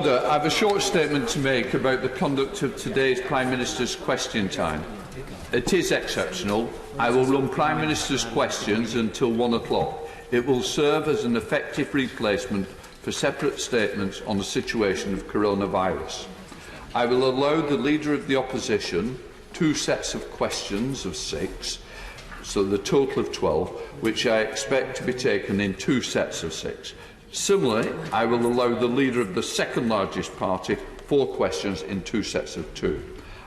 I have a short statement to make about the conduct of today's Prime Minister's question time. It is exceptional. I will run Prime Minister's questions until 1 o'clock. It will serve as an effective replacement for separate statements on the situation of coronavirus. I will allow the Leader of the Opposition 2 sets of questions of 6, so the total of 12, which I expect to be taken in 2 sets of 6. Similarly, I will allow the Leader of the second largest party 4 questions in 2 sets of 2.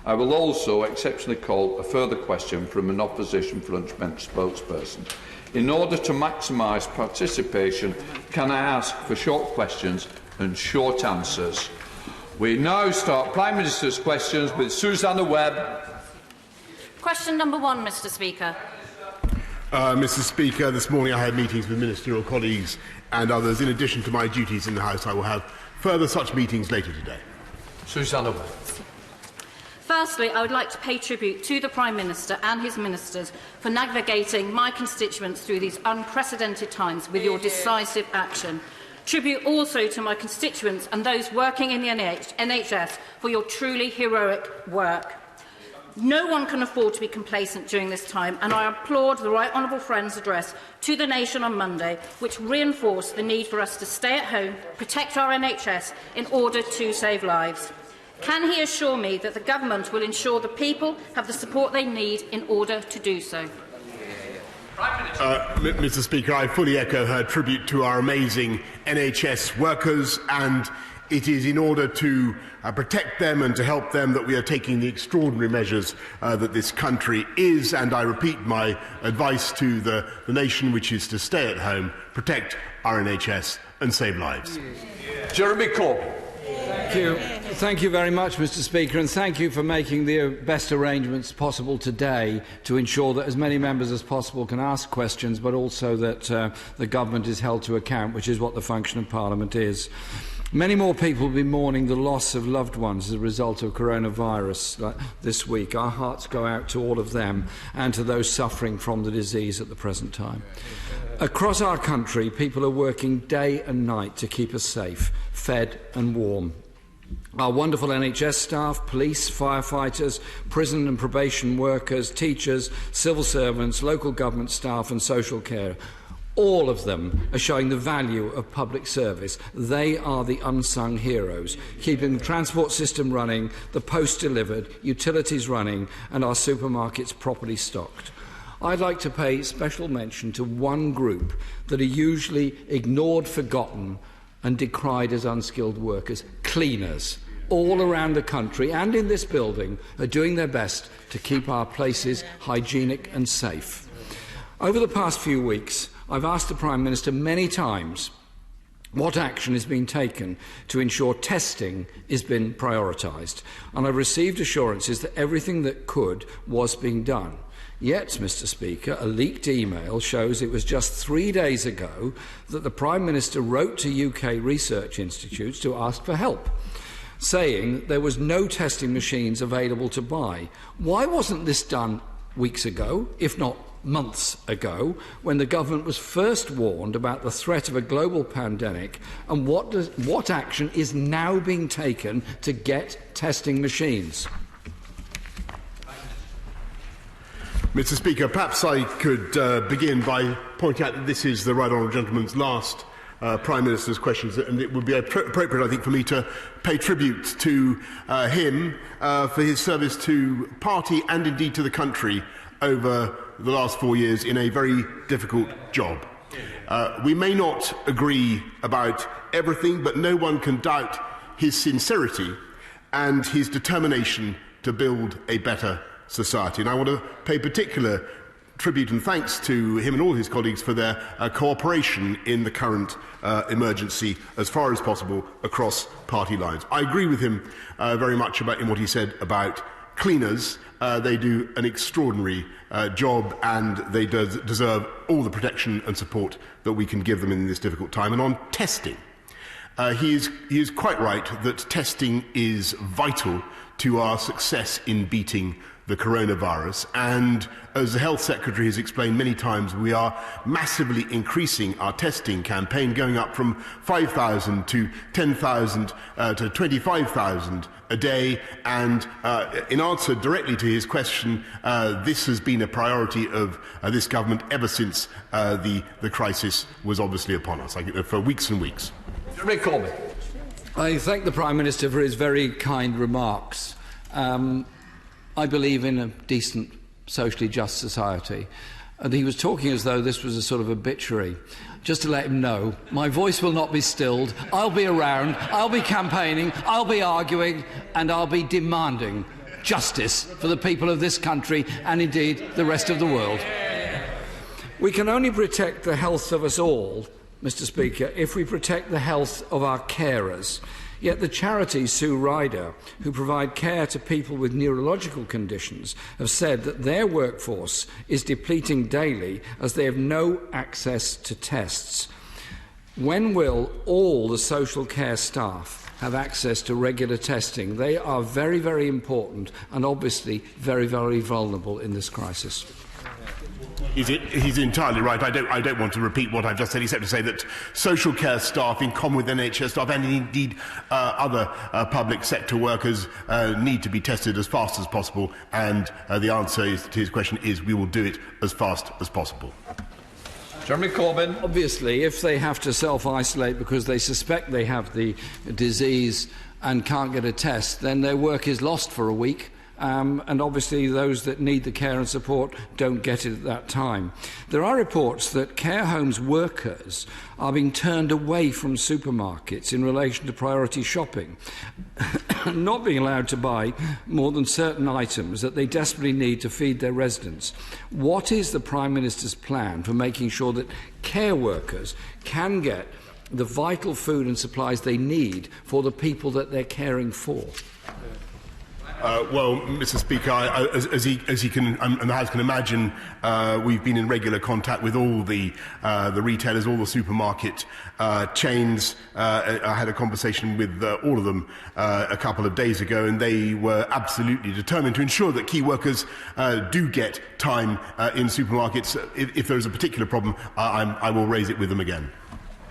I will also exceptionally call a further question from an opposition front-bench spokesperson. In order to maximise participation, can I ask for short questions and short answers? We now start Prime Minister's questions with Susanna Webb. Question number 1, Mr. Speaker. Mr. Speaker, this morning I had meetings with ministerial colleagues and others. In addition to my duties in the House, I will have further such meetings later today. Susanna Webb. Firstly, I would like to pay tribute to the Prime Minister and his ministers for navigating my constituents through these unprecedented times with your decisive action. Tribute also to my constituents and those working in the NHS for your truly heroic work. No one can afford to be complacent during this time, and I applaud the Right Honourable Friend's address to the nation on Monday, which reinforced the need for us to stay at home, protect our NHS in order to save lives. Can he assure me that the Government will ensure the people have the support they need in order to do so? Mr. Speaker, I fully echo her tribute to our amazing NHS workers, and it is in order to protect them and to help them that we are taking the extraordinary measures that this country is, and I repeat my advice to the nation, which is to stay at home, protect our NHS and save lives. Jeremy Corbyn. Thank you very much, Mr. Speaker, and thank you for making the best arrangements possible today to ensure that as many members as possible can ask questions, but also that the Government is held to account, which is what the function of Parliament is. Many more people will be mourning the loss of loved ones as a result of coronavirus this week. Our hearts go out to all of them and to those suffering from the disease at the present time. Across our country, people are working day and night to keep us safe, fed and warm. Our wonderful NHS staff, police, firefighters, prison and probation workers, teachers, civil servants, local government staff and social care, all of them are showing the value of public service. They are the unsung heroes, keeping the transport system running, the post delivered, utilities running and our supermarkets properly stocked. I'd like to pay special mention to one group that are usually ignored, forgotten and decried as unskilled workers: cleaners. All around the country and in this building are doing their best to keep our places hygienic and safe. Over the past few weeks, I've asked the Prime Minister many times what action is being taken to ensure testing is being prioritised, and I've received assurances that everything that could was being done. Yet, Mr. Speaker, a leaked email shows it was just 3 days ago that the Prime Minister wrote to UK research institutes to ask for help, saying there was no testing machines available to buy. Why wasn't this done weeks ago, if not months ago, when the Government was first warned about the threat of a global pandemic, and what action is now being taken to get testing machines? Mr. Speaker, perhaps I could begin by pointing out that this is the Right Honourable Gentleman's last Prime Minister's questions, and it would be appropriate, I think, for me to pay tribute to him for his service to party and indeed to the country over the last 4 years in a very difficult job. We may not agree about everything, but no one can doubt his sincerity and his determination to build a better society. And I want to pay particular tribute and thanks to him and all his colleagues for their cooperation in the current emergency as far as possible across party lines. I agree with him very much in what he said about cleaners. They do an extraordinary job, and they deserve all the protection and support that we can give them in this difficult time. And on testing, He is quite right that testing is vital to our success in beating the coronavirus, and as the Health Secretary has explained many times, we are massively increasing our testing campaign, going up from 5,000 to 10,000 to 25,000 a day, and in answer directly to his question, this has been a priority of this government ever since the crisis was obviously upon us, for weeks and weeks. Jeremy Corbyn. I thank the Prime Minister for his very kind remarks. I believe in a decent, socially just society. And he was talking as though this was a sort of obituary. Just to let him know, my voice will not be stilled. I'll be around, I'll be campaigning, I'll be arguing, and I'll be demanding justice for the people of this country and indeed the rest of the world. We can only protect the health of us all, Mr. Speaker, if we protect the health of our carers. Yet the charity Sue Ryder, who provide care to people with neurological conditions, have said that their workforce is depleting daily as they have no access to tests. When will all the social care staff have access to regular testing? They are very, very important and obviously very, very vulnerable in this crisis. He's entirely right. I don't want to repeat what I've just said, except to say that social care staff, in common with NHS staff and indeed other public sector workers, need to be tested as fast as possible. And the answer to his question is we will do it as fast as possible. Jeremy Corbyn. Obviously, if they have to self-isolate because they suspect they have the disease and can't get a test, then their work is lost for a week. And obviously those that need the care and support don't get it at that time. There are reports that care homes workers are being turned away from supermarkets in relation to priority shopping, not being allowed to buy more than certain items that they desperately need to feed their residents. What is the Prime Minister's plan for making sure that care workers can get the vital food and supplies they need for the people that they're caring for? Well, Mr. Speaker, as he can and the House can imagine, we've been in regular contact with all the retailers, all the supermarket chains. I had a conversation with all of them a couple of days ago, and they were absolutely determined to ensure that key workers do get time in supermarkets. If there is a particular problem, I will raise it with them again.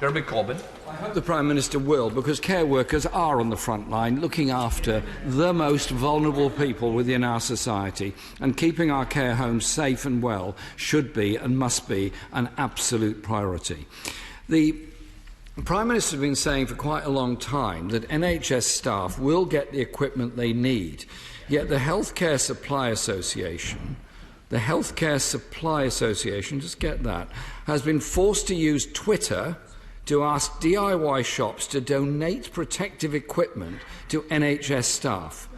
Jeremy Corbyn. I hope the Prime Minister will, because care workers are on the front line looking after the most vulnerable people within our society, and keeping our care homes safe and well should be and must be an absolute priority. The Prime Minister has been saying for quite a long time that NHS staff will get the equipment they need, yet the Healthcare Supply Association, just get that, has been forced to use Twitter to ask DIY shops to donate protective equipment to NHS staff.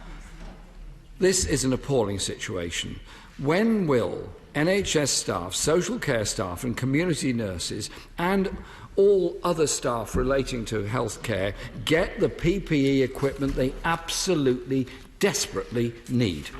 This is an appalling situation. When will NHS staff, social care staff and community nurses and all other staff relating to healthcare get the PPE equipment they absolutely, desperately need?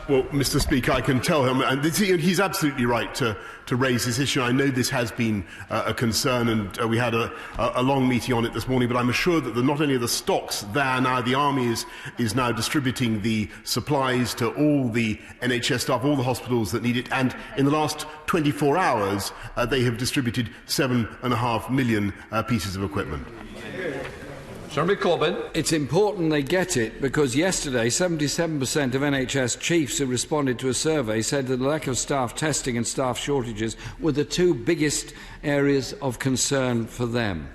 Well, Mr. Speaker, I can tell him, and he's absolutely right to raise this issue. I know this has been a concern, and we had a long meeting on it this morning, but I'm assured that not only are the stocks there now, the Army is now distributing the supplies to all the NHS staff, all the hospitals that need it, and in the last 24 hours, they have distributed 7.5 million pieces of equipment. Jeremy Corbyn. It's important they get it, because yesterday 77% of NHS chiefs who responded to a survey said that the lack of staff testing and staff shortages were the two biggest areas of concern for them.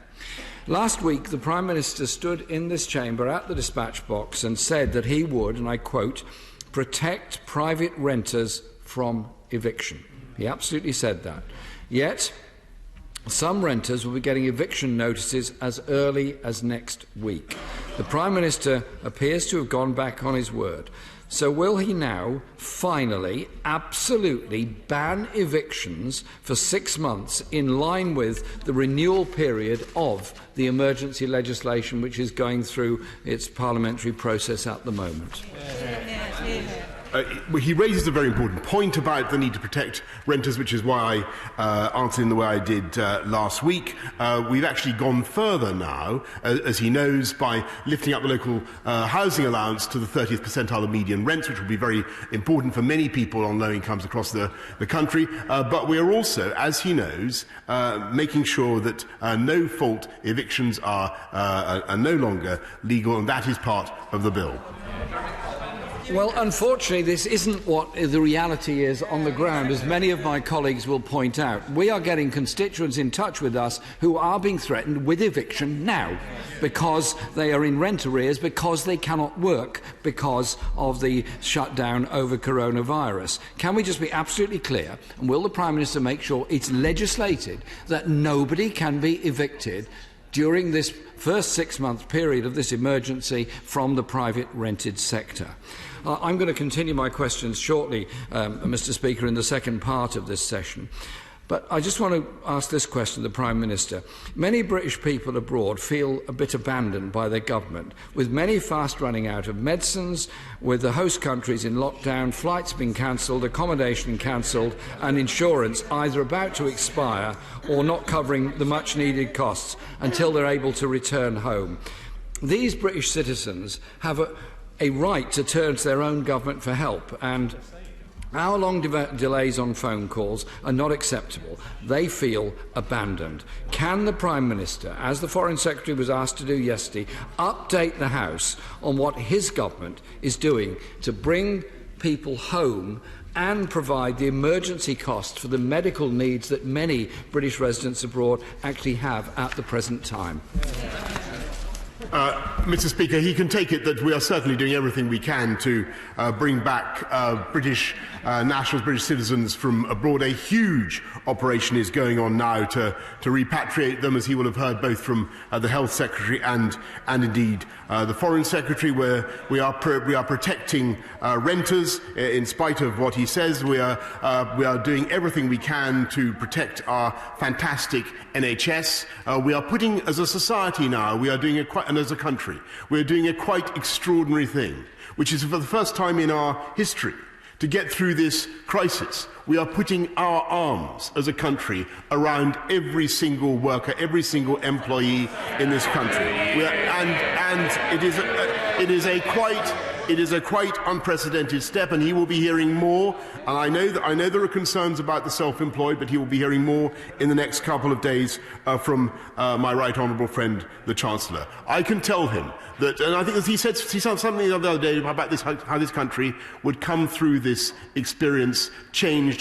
Last week, the Prime Minister stood in this chamber at the dispatch box and said that he would, and I quote, protect private renters from eviction. He absolutely said that. Yet, some renters will be getting eviction notices as early as next week. The Prime Minister appears to have gone back on his word. So will he now finally absolutely ban evictions for 6 months in line with the renewal period of the emergency legislation which is going through its parliamentary process at the moment? he raises a very important point about the need to protect renters, which is why I answered in the way I did last week. We've actually gone further now, as he knows, by lifting up the local housing allowance to the 30th percentile of median rents, which will be very important for many people on low incomes across the country. But we are also, as he knows, making sure that no-fault evictions are no longer legal, and that is part of the bill. Well, unfortunately, this isn't what the reality is on the ground, as many of my colleagues will point out. We are getting constituents in touch with us who are being threatened with eviction now because they are in rent arrears, because they cannot work because of the shutdown over coronavirus. Can we just be absolutely clear, and will the Prime Minister make sure it's legislated that nobody can be evicted during this first 6-month period of this emergency from the private rented sector? I'm going to continue my questions shortly, Mr. Speaker, in the second part of this session. But I just want to ask this question to the Prime Minister. Many British people abroad feel a bit abandoned by their government, with many fast running out of medicines, with the host countries in lockdown, flights being cancelled, accommodation cancelled, and insurance either about to expire or not covering the much needed costs until they're able to return home. These British citizens have a right to turn to their own government for help, and hour-long delays on phone calls are not acceptable. They feel abandoned. Can the Prime Minister, as the Foreign Secretary was asked to do yesterday, update the House on what his government is doing to bring people home and provide the emergency costs for the medical needs that many British residents abroad actually have at the present time? Mr. Speaker, he can take it that we are certainly doing everything we can to bring back British nationals, British citizens from abroad. A huge operation is going on now to repatriate them, as he will have heard both from the Health Secretary and indeed the Foreign Secretary, where we are protecting renters in spite of what he says. We are doing everything we can to protect our fantastic NHS. We are putting, as a society now, we are doing and as a country, we are doing a quite extraordinary thing, which is for the first time in our history, to get through this crisis, we are putting our arms as a country around every single worker, every single employee in this country. And it is a quite unprecedented step, and he will be hearing more. And I know there are concerns about the self-employed, but he will be hearing more in the next couple of days from my right honourable friend, the Chancellor. I can tell him that, and I think he said something the other day about this, how this country would come through this experience changed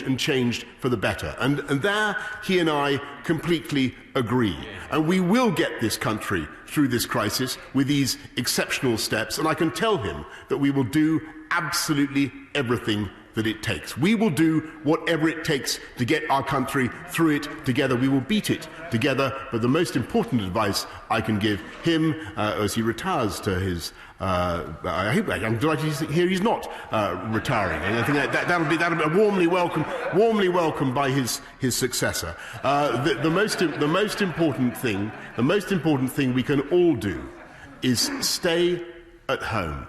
for the better. And there he and I completely agree. And we will get this country through this crisis with these exceptional steps. And I can tell him that we will do absolutely everything that it takes. We will do whatever it takes to get our country through it together. We will beat it together. But the most important advice I can give him as he retires to his I'm delighted to hear he's not retiring, and I think that'll be warmly welcomed by his successor. The most important thing we can all do is stay at home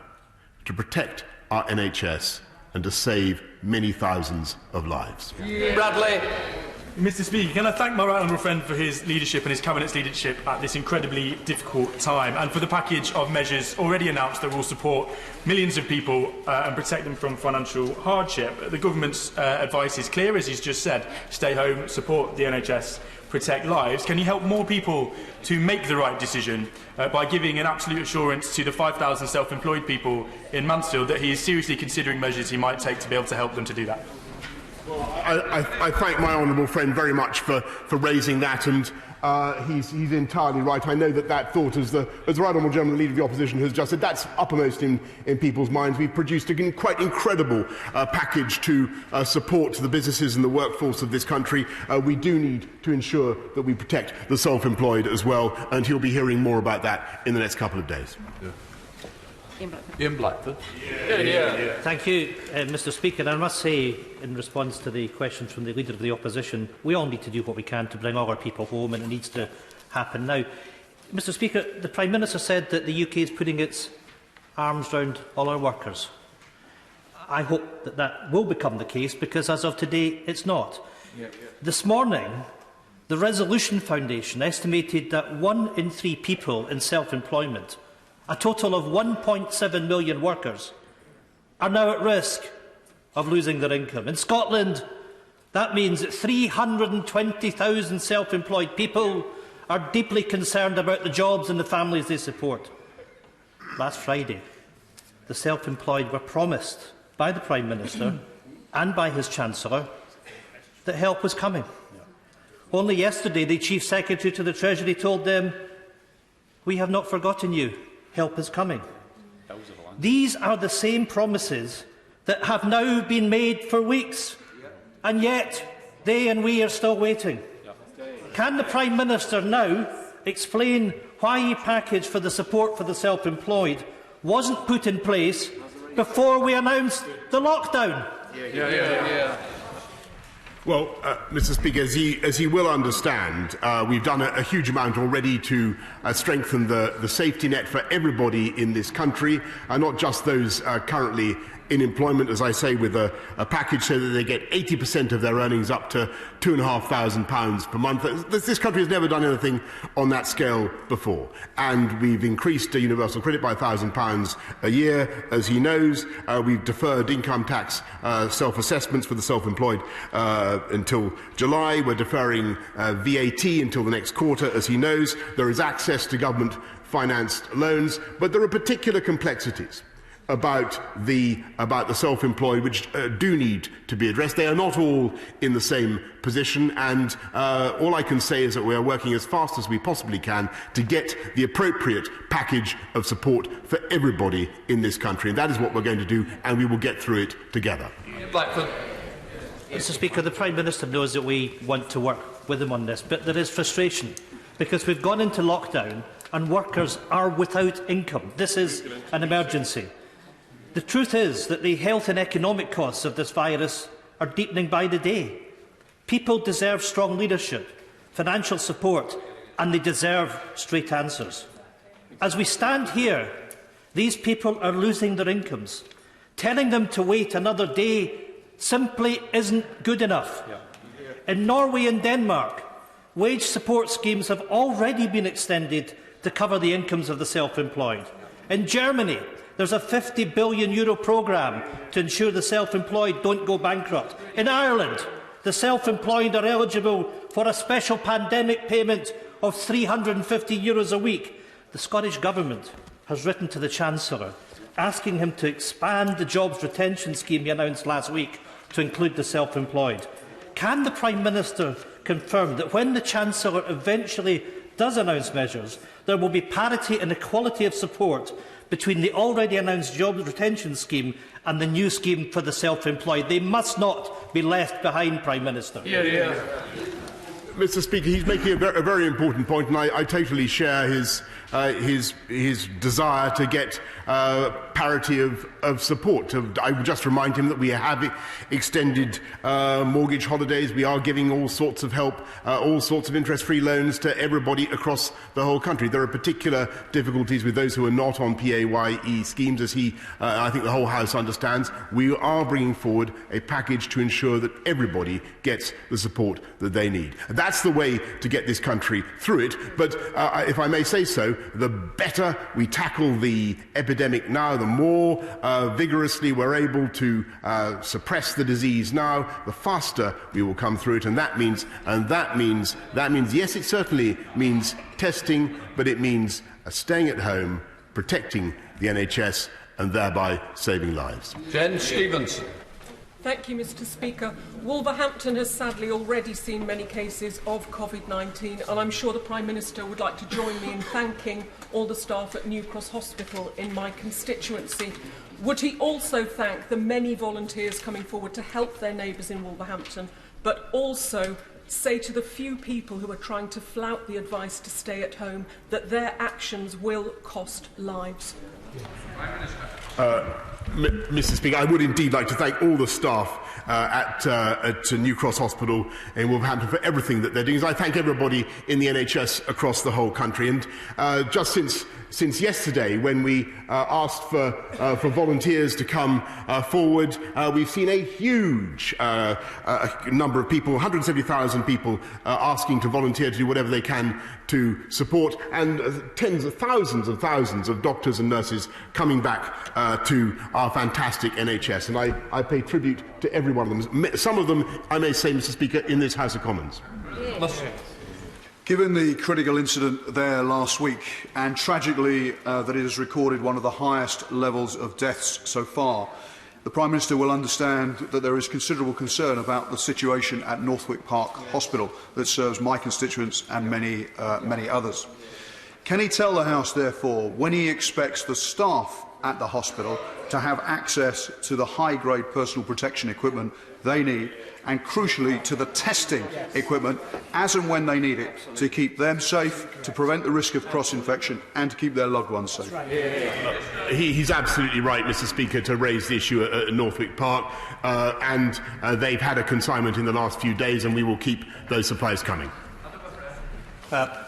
to protect our NHS and to save many thousands of lives. Bradley. Mr. Speaker, can I thank my right honourable friend for his leadership and his Cabinet's leadership at this incredibly difficult time, and for the package of measures already announced that will support millions of people and protect them from financial hardship. The government's advice is clear, as he's just said: stay home, support the NHS, protect lives. Can you help more people to make the right decision by giving an absolute assurance to the 5,000 self-employed people in Mansfield that he is seriously considering measures he might take to be able to help them to do that? I thank my honourable friend very much for raising that, and he's entirely right. I know that thought, as the right honourable gentleman, the Leader of the Opposition, has just said, that's uppermost in people's minds. We've produced a quite incredible package to support the businesses and the workforce of this country. We do need to ensure that we protect the self-employed as well, and he'll be hearing more about that in the next couple of days. Yeah. Ian Blackford. Thank you, Mr. Speaker. I must say, in response to the questions from the Leader of the Opposition, we all need to do what we can to bring all our people home, and it needs to happen now. Mr. Speaker, the Prime Minister said that the UK is putting its arms round all our workers. I hope that that will become the case, because as of today, it's not. This morning, the Resolution Foundation estimated that 1 in 3 people in self-employment, a total of 1.7 million workers, are now at risk of losing their income. In Scotland, that means that 320,000 self-employed people are deeply concerned about the jobs and the families they support. Last Friday, the self-employed were promised by the Prime Minister and by his Chancellor that help was coming. Only yesterday, the Chief Secretary to the Treasury told them, "We have not forgotten you. Help is coming." These are the same promises that have now been made for weeks, and yet they and we are still waiting. Can the Prime Minister now explain why a package for the support for the self-employed wasn't put in place before we announced the lockdown? Well, Mr. Speaker, as he will understand, we've done a huge amount already to strengthen the safety net for everybody in this country, and not just those currently in employment, as I say, with a package so that they get 80% of their earnings up to £2,500 per month. This country has never done anything on that scale before. And we've increased universal credit by £1,000 a year, as he knows. We've deferred income tax self-assessments for the self-employed until July. We're deferring VAT until the next quarter, as he knows. There is access to government-financed loans, but there are particular complexities about the self-employed which do need to be addressed. They are not all in the same position, and all I can say is that we are working as fast as we possibly can to get the appropriate package of support for everybody in this country. And that is what we're going to do, and we will get through it together. Blackford. Mr. Speaker, the Prime Minister knows that we want to work with him on this, but there is frustration because we've gone into lockdown and workers are without income. This is an emergency. The truth is that the health and economic costs of this virus are deepening by the day. People deserve strong leadership, financial support, and they deserve straight answers. As we stand here, these people are losing their incomes. Telling them to wait another day simply isn't good enough. In Norway and Denmark, wage support schemes have already been extended to cover the incomes of the self-employed. In Germany, there's a €50 billion programme to ensure the self-employed don't go bankrupt. In Ireland, the self-employed are eligible for a special pandemic payment of €350 a week. The Scottish Government has written to the Chancellor asking him to expand the jobs retention scheme he announced last week to include the self-employed. Can the Prime Minister confirm that when the Chancellor eventually does announce measures, there will be parity and equality of support between the already announced jobs retention scheme and the new scheme for the self-employed? They must not be left behind, Prime Minister. Mr. Speaker, he's making a very important point, and I totally share his desire to get parity of support. I would just remind him that we have extended mortgage holidays. We are giving all sorts of help, all sorts of interest-free loans to everybody across the whole country. There are particular difficulties with those who are not on PAYE schemes, as I think the whole House understands. We are bringing forward a package to ensure that everybody gets the support that they need. That's the way to get this country through it. But if I may say so, the better we tackle the epidemic now, the more vigorously we're able to suppress the disease now, the faster we will come through it. And that means, yes, it certainly means testing, but it means staying at home, protecting the NHS, and thereby saving lives. Jen Stevenson. Thank you, Mr. Speaker. Wolverhampton has sadly already seen many cases of COVID-19, and I'm sure the Prime Minister would like to join me in thanking all the staff at New Cross Hospital in my constituency. Would he also thank the many volunteers coming forward to help their neighbours in Wolverhampton, but also say to the few people who are trying to flout the advice to stay at home that their actions will cost lives? Mr. Speaker, I would indeed like to thank all the staff at New Cross Hospital in Wolverhampton for everything that they're doing. I thank everybody in the NHS across the whole country. And just since yesterday, when we asked for volunteers to come forward, we've seen a huge number of people, 170,000 people, asking to volunteer to do whatever they can to support, and tens of thousands of doctors and nurses coming back to our fantastic NHS. And I pay tribute to every one of them. Some of them, I may say, Mr. Speaker, in this House of Commons. Given the critical incident there last week, and tragically that it has recorded one of the highest levels of deaths so far, the Prime Minister will understand that there is considerable concern about the situation at Northwick Park Hospital that serves my constituents and many others. Can he tell the House, therefore, when he expects the staff at the hospital to have access to the high-grade personal protection equipment they need, and crucially to the testing equipment as and when they need it, to keep them safe, to prevent the risk of cross-infection and to keep their loved ones safe? He's absolutely right, Mr. Speaker, to raise the issue at Northwick Park, and they've had a consignment in the last few days, and we will keep those supplies coming.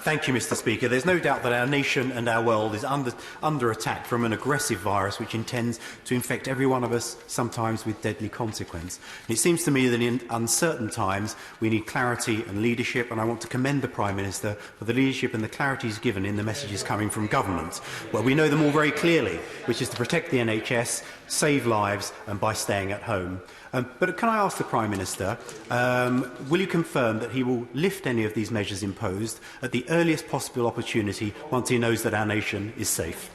Thank you, Mr. Speaker. There's no doubt that our nation and our world is under attack from an aggressive virus which intends to infect every one of us, sometimes with deadly consequence. And it seems to me that in uncertain times we need clarity and leadership, and I want to commend the Prime Minister for the leadership and the clarity he's given in the messages coming from government, where we know them all very clearly, which is to protect the NHS, save lives, and by staying at home. But can I ask the Prime Minister, will you confirm that he will lift any of these measures imposed at the earliest possible opportunity once he knows that our nation is safe?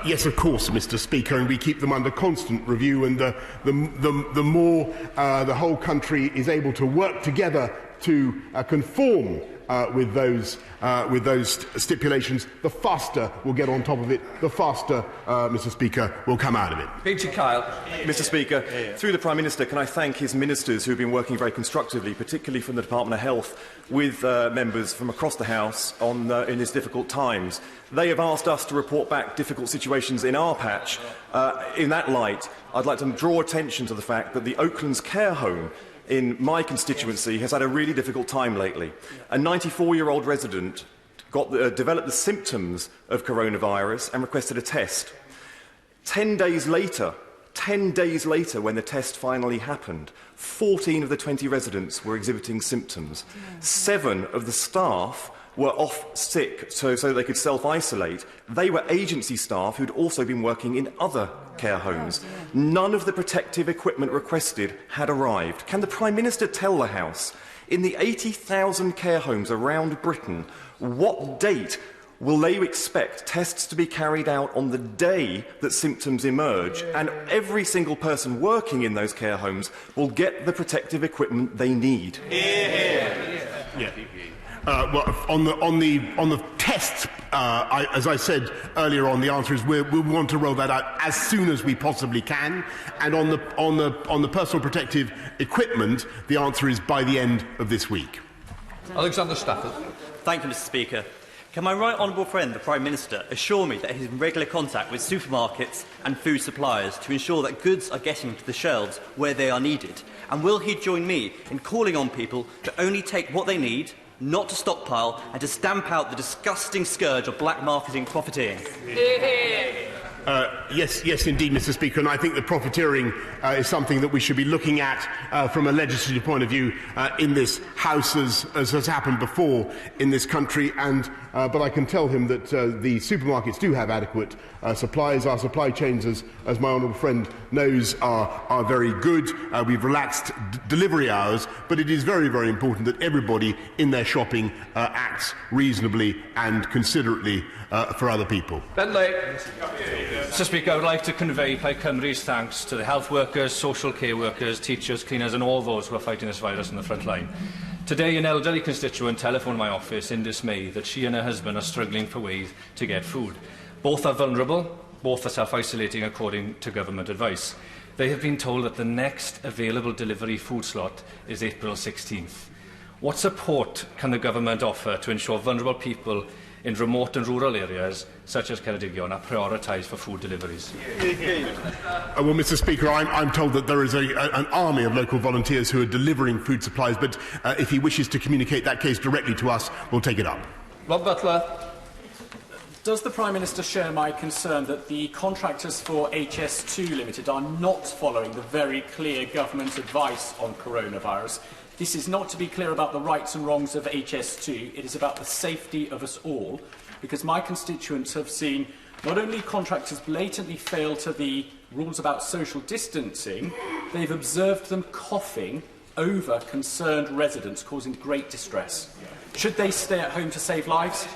Yes, of course, Mr. Speaker, and we keep them under constant review, and the more the whole country is able to work together to conform with those stipulations, the faster we'll get on top of it, the faster, Mr. Speaker, we'll come out of it. Peter Kyle. Mr. Speaker, through the Prime Minister, can I thank his ministers who have been working very constructively, particularly from the Department of Health, with members from across the House in these difficult times. They have asked us to report back difficult situations in our patch. In that light, I'd like to draw attention to the fact that the Oaklands Care Home in my constituency has had a really difficult time lately. A 94-year-old resident developed the symptoms of coronavirus and requested a test. 10 days later, when the test finally happened, 14 of the 20 residents were exhibiting symptoms. 7 of the staff were off sick so they could self-isolate. They were agency staff who'd also been working in other care homes. None of the protective equipment requested had arrived. Can the Prime Minister tell the House, in the 80,000 care homes around Britain, what date will they expect tests to be carried out on the day that symptoms emerge, and every single person working in those care homes will get the protective equipment they need? Well, on the tests, as I said earlier on, the answer is we want to roll that out as soon as we possibly can, and on the personal protective equipment, the answer is by the end of this week. Alexander Stafford. Thank you, Mr. Speaker. Can my right honourable friend, the Prime Minister, assure me that he is in regular contact with supermarkets and food suppliers to ensure that goods are getting to the shelves where they are needed? And will he join me in calling on people to only take what they need, not to stockpile, and to stamp out the disgusting scourge of black marketing profiteering? Yes, indeed, Mr. Speaker, and I think that profiteering is something that we should be looking at from a legislative point of view in this House, as has happened before in this country. But I can tell him that the supermarkets do have adequate supplies. Our supply chains, as my honourable friend knows, are very good. We've relaxed delivery hours, but it is very, very important that everybody in their shopping acts reasonably and considerately for other people. Ben Lake. Mr. Speaker, I would like to convey Plaid Cymru's thanks to the health workers, social care workers, teachers, cleaners and all those who are fighting this virus on the front line. Today, an elderly constituent telephoned my office in dismay that she and her husband are struggling for ways to get food. Both are vulnerable, both are self-isolating according to government advice. They have been told that the next available delivery food slot is April 16th. What support can the government offer to ensure vulnerable people in remote and rural areas, such as Ceredigion, are prioritised for food deliveries. Well, Mr. Speaker, I'm told that there is an army of local volunteers who are delivering food supplies, but if he wishes to communicate that case directly to us, we'll take it up. Rob Butler. Does the Prime Minister share my concern that the contractors for HS2 Limited are not following the very clear government advice on coronavirus? This is not to be clear about the rights and wrongs of HS2, it is about the safety of us all, because my constituents have seen not only contractors blatantly fail to the rules about social distancing, they've observed them coughing over concerned residents, causing great distress. Should they stay at home to save lives?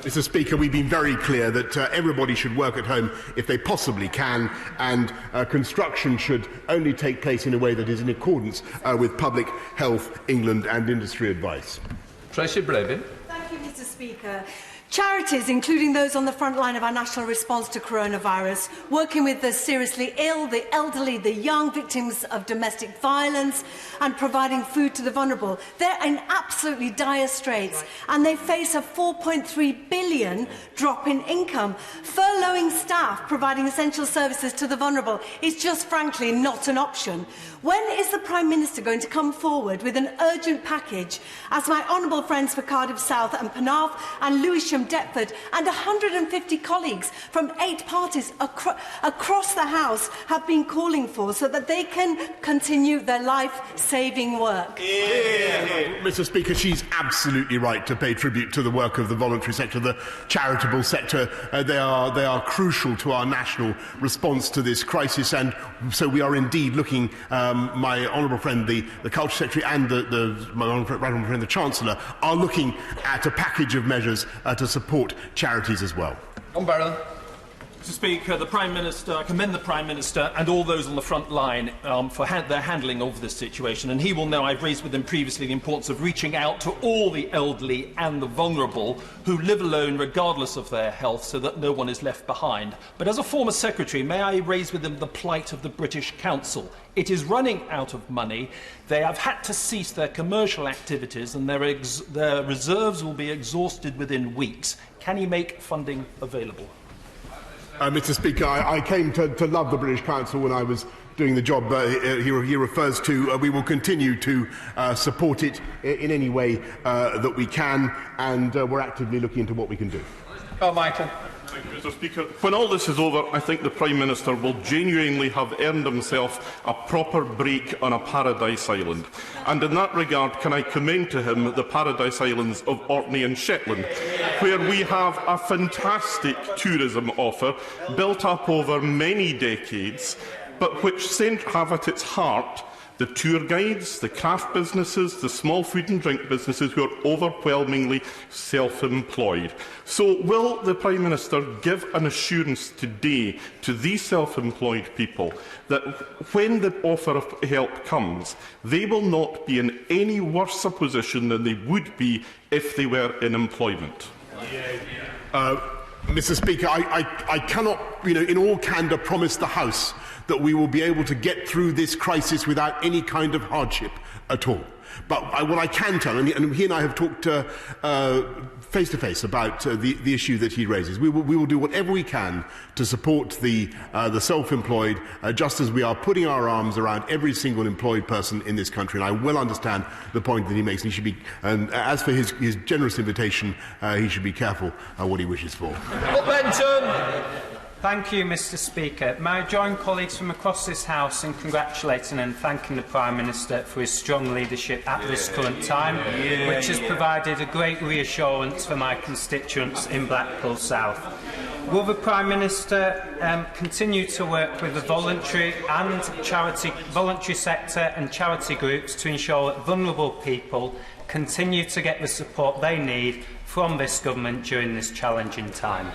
Mr. Speaker, we've been very clear that everybody should work at home if they possibly can, and construction should only take place in a way that is in accordance with Public Health England and industry advice. Tracy Brabin. Thank you, Mr. Speaker. Charities, including those on the front line of our national response to coronavirus, working with the seriously ill, the elderly, the young, victims of domestic violence, and providing food to the vulnerable, they're in absolutely dire straits, and they face a 4.3 billion drop in income. Furloughing staff providing essential services to the vulnerable is just frankly not an option. When is the Prime Minister going to come forward with an urgent package, as my honourable friends for Cardiff South and Penarth and Lewisham Deptford and 150 colleagues from 8 parties across the House have been calling for, so that they can continue their life-saving work? Mr. Speaker, she's absolutely right to pay tribute to the work of the voluntary sector, the charitable sector. They are crucial to our national response to this crisis, and so we are indeed looking. My honourable friend, the Culture Secretary, and my honourable friend, the Chancellor, are looking at a package of measures to support charities as well. Barrow. Mr. Speaker, I commend the Prime Minister and all those on the front line for their handling of this situation, and he will know I've raised with him previously the importance of reaching out to all the elderly and the vulnerable who live alone regardless of their health, so that no one is left behind. But as a former Secretary, may I raise with him the plight of the British Council? It is running out of money. They have had to cease their commercial activities, and their reserves will be exhausted within weeks. Can he make funding available? Mr. Speaker, I came to love the British Council when I was doing the job he refers to. We will continue to support it in any way that we can, and we're actively looking into what we can do. Michael. Thank you, Mr. Speaker. When all this is over, I think the Prime Minister will genuinely have earned himself a proper break on a paradise island. And in that regard, can I commend to him the paradise islands of Orkney and Shetland, where we have a fantastic tourism offer built up over many decades, but which have at its heart the tour guides, the craft businesses, the small food and drink businesses who are overwhelmingly self-employed. So will the Prime Minister give an assurance today to these self-employed people that when the offer of help comes, they will not be in any worse a position than they would be if they were in employment? Mr. Speaker, I cannot, in all candour, promise the House that we will be able to get through this crisis without any kind of hardship at all. But what I can tell, and he and I have talked face to face about the issue that he raises, we will do whatever we can to support the self-employed, just as we are putting our arms around every single employed person in this country. And I well understand the point that he makes. And he should be, and as for his generous invitation, he should be careful what he wishes for. Thank you, Mr. Speaker. May I join colleagues from across this House in congratulating and thanking the Prime Minister for his strong leadership at this current time, which has provided a great reassurance for my constituents in Blackpool South. Will the Prime Minister continue to work with the voluntary sector and charity groups to ensure that vulnerable people continue to get the support they need from this government during this challenging time?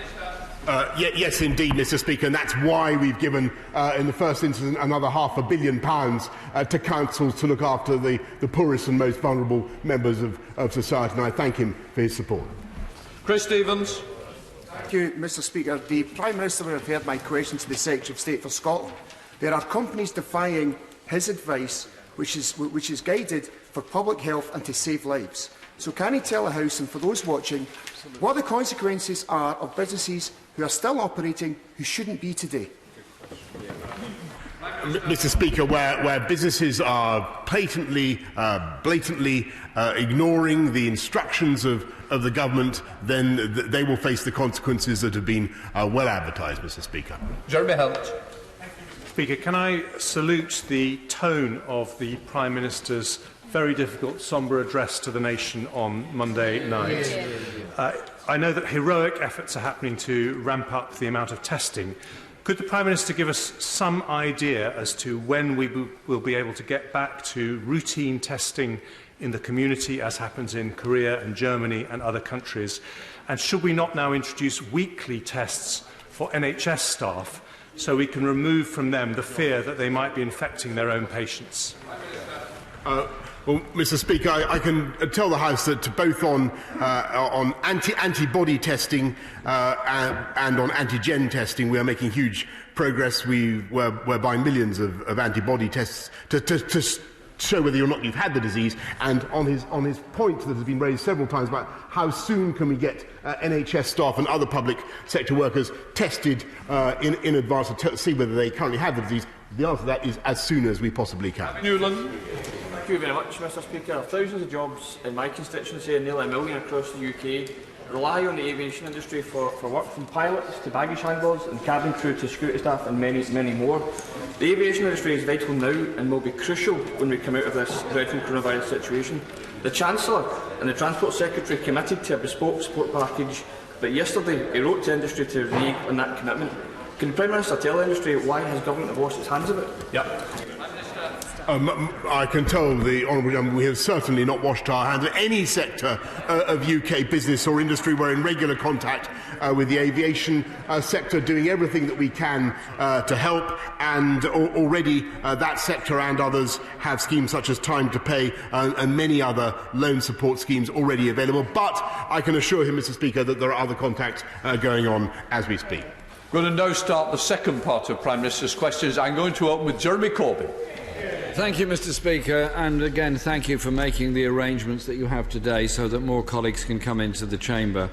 Yes, indeed, Mr. Speaker, and that's why we've given, in the first instance, another £500 million to councils to look after the poorest and most vulnerable members of society, and I thank him for his support. Chris Stevens. Thank you, Mr. Speaker. The Prime Minister referred my question to the Secretary of State for Scotland. There are companies defying his advice, which is guided for public health and to save lives. So can he tell the House and for those watching what the consequences are of businesses who are still operating who shouldn't be today? Mr. Speaker, where businesses are blatantly ignoring the instructions of the government, then they will face the consequences that have been well advertised, Mr. Speaker. Jeremy Hunt. Speaker, can I salute the tone of the Prime Minister's very difficult, sombre address to the nation on Monday night. I know that heroic efforts are happening to ramp up the amount of testing. Could the Prime Minister give us some idea as to when we will be able to get back to routine testing in the community, as happens in Korea and Germany and other countries? And should we not now introduce weekly tests for NHS staff so we can remove from them the fear that they might be infecting their own patients? Well, Mr. Speaker, I can tell the House that both on antibody testing and on antigen testing, we are making huge progress. We're buying millions of antibody tests to show whether or not you've had the disease. And on his point that has been raised several times about how soon can we get NHS staff and other public sector workers tested in advance to see whether they currently have the disease, the answer to that is as soon as we possibly can. Newland. Thank you very much, Mr. Speaker. Thousands of jobs in my constituency, and nearly a million across the UK, rely on the aviation industry for work, from pilots to baggage handlers and cabin crew to security staff and many, many more. The aviation industry is vital now and will be crucial when we come out of this dreadful coronavirus situation. The Chancellor and the Transport Secretary committed to a bespoke support package, but yesterday he wrote to industry to renege on that commitment. Can the Prime Minister tell the industry why his government have washed its hands of it? Yep. I can tell the Honourable Gentleman we have certainly not washed our hands of any sector of UK business or industry. We're in regular contact with the aviation sector, doing everything that we can to help, and already that sector and others have schemes such as Time to Pay and many other loan support schemes already available. But I can assure him, Mr. Speaker, that there are other contacts going on as we speak. We're going to now start the second part of Prime Minister's questions. I'm going to open with Jeremy Corbyn. Thank you, Mr. Speaker, and again thank you for making the arrangements that you have today so that more colleagues can come into the chamber.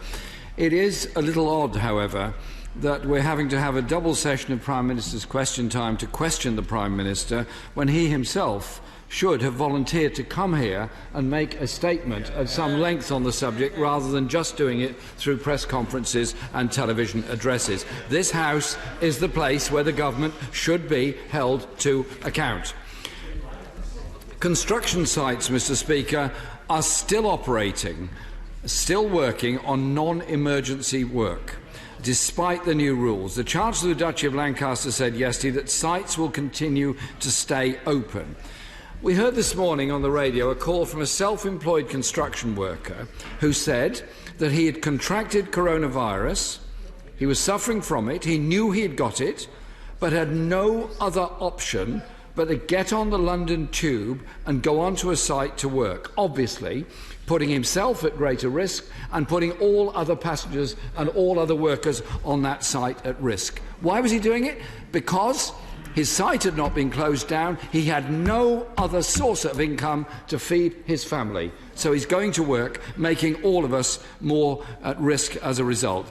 It is a little odd, however, that we're having to have a double session of Prime Minister's question time to question the Prime Minister when he himself should have volunteered to come here and make a statement of some length on the subject rather than just doing it through press conferences and television addresses. This House is the place where the government should be held to account. Construction sites, Mr. Speaker, are still operating, still working on non-emergency work, despite the new rules. The Chancellor of the Duchy of Lancaster said yesterday that sites will continue to stay open. We heard this morning on the radio a call from a self-employed construction worker who said that he had contracted coronavirus, he was suffering from it, he knew he had got it, but had no other option but to get on the London Tube and go onto a site to work, obviously putting himself at greater risk and putting all other passengers and all other workers on that site at risk. Why was he doing it? Because his site had not been closed down. He had no other source of income to feed his family. So he's going to work, making all of us more at risk as a result.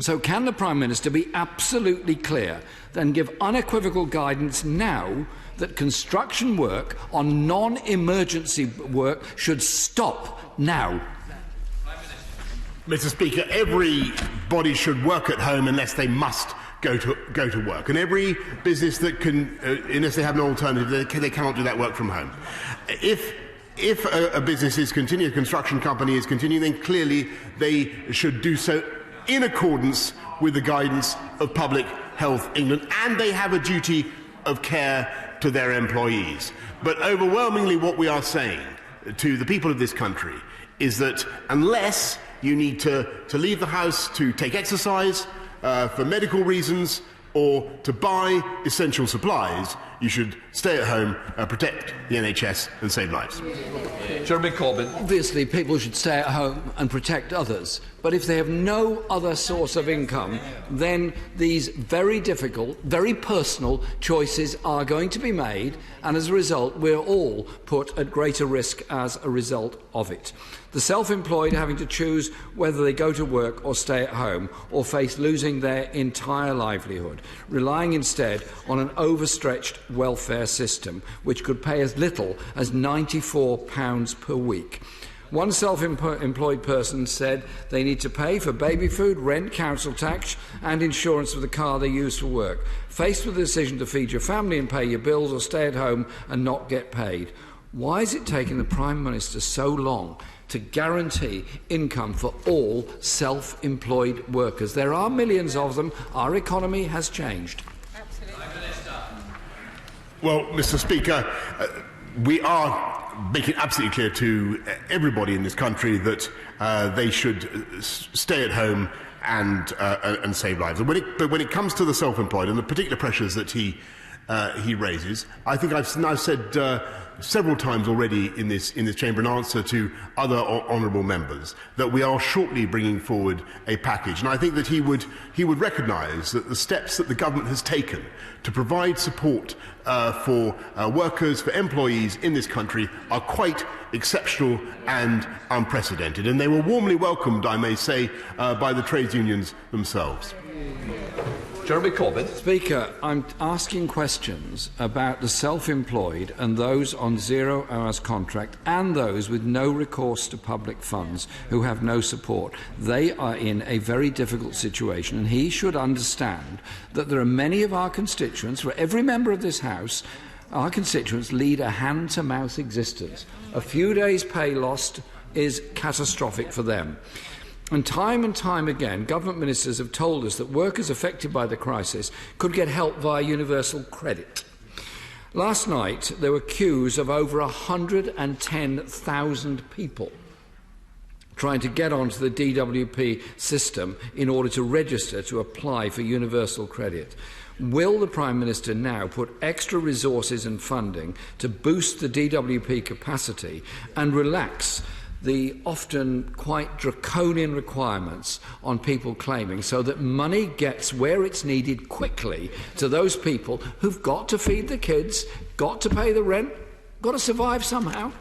So can the Prime Minister be absolutely clear, then give unequivocal guidance now that construction work on non-emergency work should stop now? Mr. Speaker, everybody should work at home unless they must go to work, and every business that can, unless they have an alternative, they cannot do that work from home. If a business is continuing, a construction company is continuing, then clearly they should do so in accordance with the guidance of Public Health England, and they have a duty of care to their employees. But overwhelmingly what we are saying to the people of this country is that unless you need to leave the house to take exercise, for medical reasons, or to buy essential supplies, you should stay at home, protect the NHS and save lives. Jeremy Corbyn. Obviously, people should stay at home and protect others. But if they have no other source of income, then these very difficult, very personal choices are going to be made, and as a result, we're all put at greater risk as a result of it. The self-employed are having to choose whether they go to work or stay at home, or face losing their entire livelihood, relying instead on an overstretched welfare system, which could pay as little as £94 per week. One self-employed person said they need to pay for baby food, rent, council tax and insurance for the car they use for work. Faced with the decision to feed your family and pay your bills, or stay at home and not get paid, why is it taking the Prime Minister so long to guarantee income for all self-employed workers? There are millions of them. Our economy has changed. Well, Mr. Speaker, we are making absolutely clear to everybody in this country that they should stay at home and save lives. But when it comes to the self-employed and the particular pressures that he raises, I think I've now said several times already in this chamber in answer to other honourable members that we are shortly bringing forward a package, and I think that he would recognise that the steps that the government has taken to provide support for workers, for employees in this country are quite exceptional and unprecedented, and they were warmly welcomed, I may say, by the trades unions themselves. Jeremy Corbyn. Speaker, I'm asking questions about the self-employed and those on 0 hours contract and those with no recourse to public funds who have no support. They are in a very difficult situation, and he should understand that there are many of our constituents, for every member of this House, our constituents lead a hand-to-mouth existence. A few days' pay lost is catastrophic for them. And time again, government ministers have told us that workers affected by the crisis could get help via universal credit. Last night, there were queues of over 110,000 people trying to get onto the DWP system in order to register to apply for universal credit. Will the Prime Minister now put extra resources and funding to boost the DWP capacity and relax the often quite draconian requirements on people claiming, so that money gets where it's needed quickly to those people who've got to feed the kids, got to pay the rent, got to survive somehow?